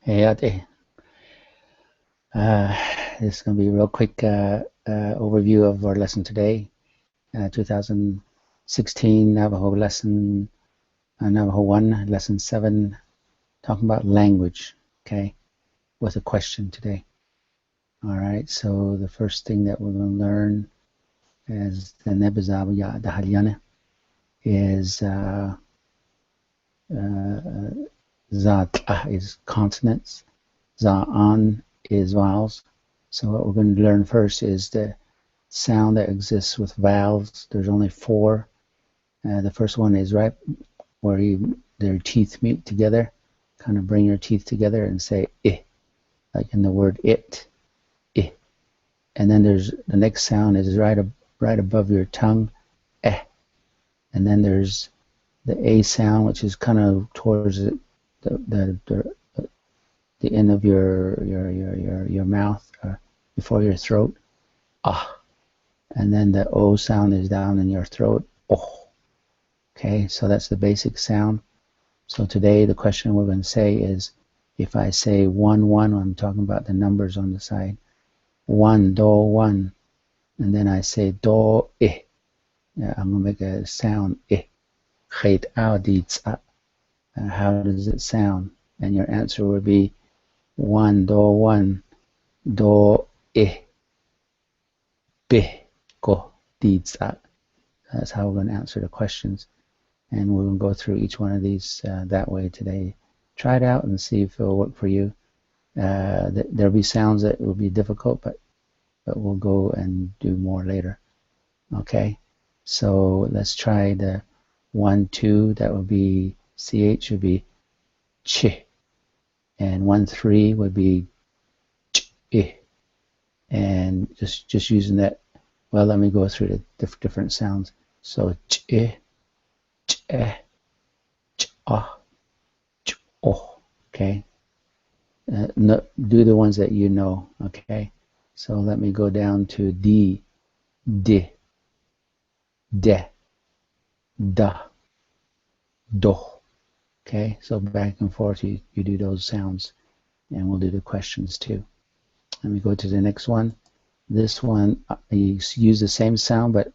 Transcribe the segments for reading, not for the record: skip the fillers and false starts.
Hayate. This is going to be a real quick overview of our lesson today. 2016 Navajo lesson, Navajo 1, lesson 7, talking about language, okay, with a question today. All right, so the first thing that we're going to learn is the Nebizabya Dahalyana is Za is consonants, Za'an is vowels. So what we're going to learn first is the sound that exists with vowels. There's only 4. The first one is right where their teeth meet together. Kind of bring your teeth together and say I, like in the word it, I. And then there's the next sound is right above your tongue, eh. And then there's the A sound, which is kind of towards the end of your mouth, before your throat, ah. And then the O sound is down in your throat, oh. Okay, so that's the basic sound. So today the question we're going to say is, if I say 1, 1, I'm talking about the numbers on the side. 1, do, 1. And then I say do, I. Yeah, I'm going to make a sound, I. How does it sound? And your answer would be 1, do, 1, do, I, be, go, deeds. That's how we're going to answer the questions. And we're going to go through each one of these that way today. Try it out and see if it'll work for you. There'll be sounds that will be difficult, but we'll go and do more later. Okay? So let's try the 1, 2. That would be CH would be ch. And 1, 3 would be ch, I. And just using that. Well, let me go through the different sounds. So ch, ch, ch, oh. Okay. No, do the ones that you know. Okay. So let me go down to D, D, de, da, do. Okay. So back and forth, you do those sounds, and we'll do the questions too. Let me go to the next one. This one, you use the same sound, but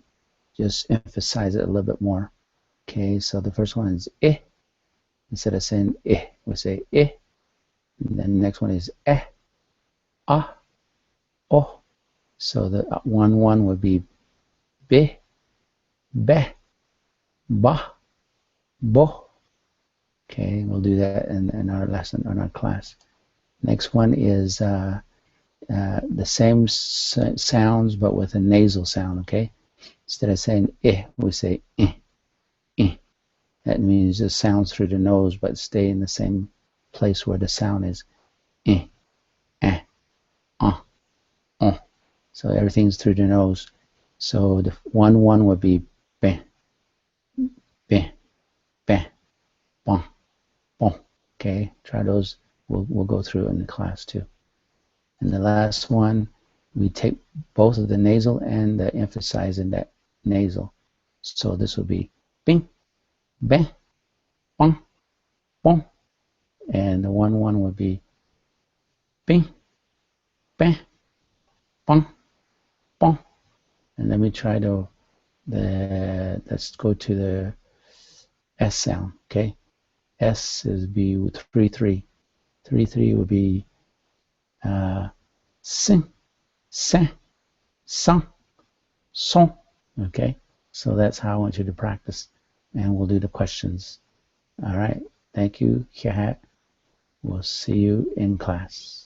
just emphasize it a little bit more. Okay, so the first one is I. Instead of saying I, we say I. And then the next one is eh, ah, oh. So the 1, 1 would be be, be, ba, bo. Okay, we'll do that in our lesson, in our class. Next one is the same sounds but with a nasal sound, okay? Instead of saying I, we say I. That means it sounds through the nose but stay in the same place where the sound is. I, So everything's through the nose. So the 1, 1 would be be, be, be, bon, bon. Okay, try those. We'll go through in the class too. And the last one, we take both of the nasal and the emphasize in that nasal. So this will be bing, bang, bong, bong. And the 1, 1 would be bing, bang, bong, bong. And let me try let's go to the S sound, okay? S is be 3, 3. 3, 3 would be sin, sen, son, son. Okay, so that's how I want you to practice, and we'll do the questions. All right, thank you, Hihat. We'll see you in class.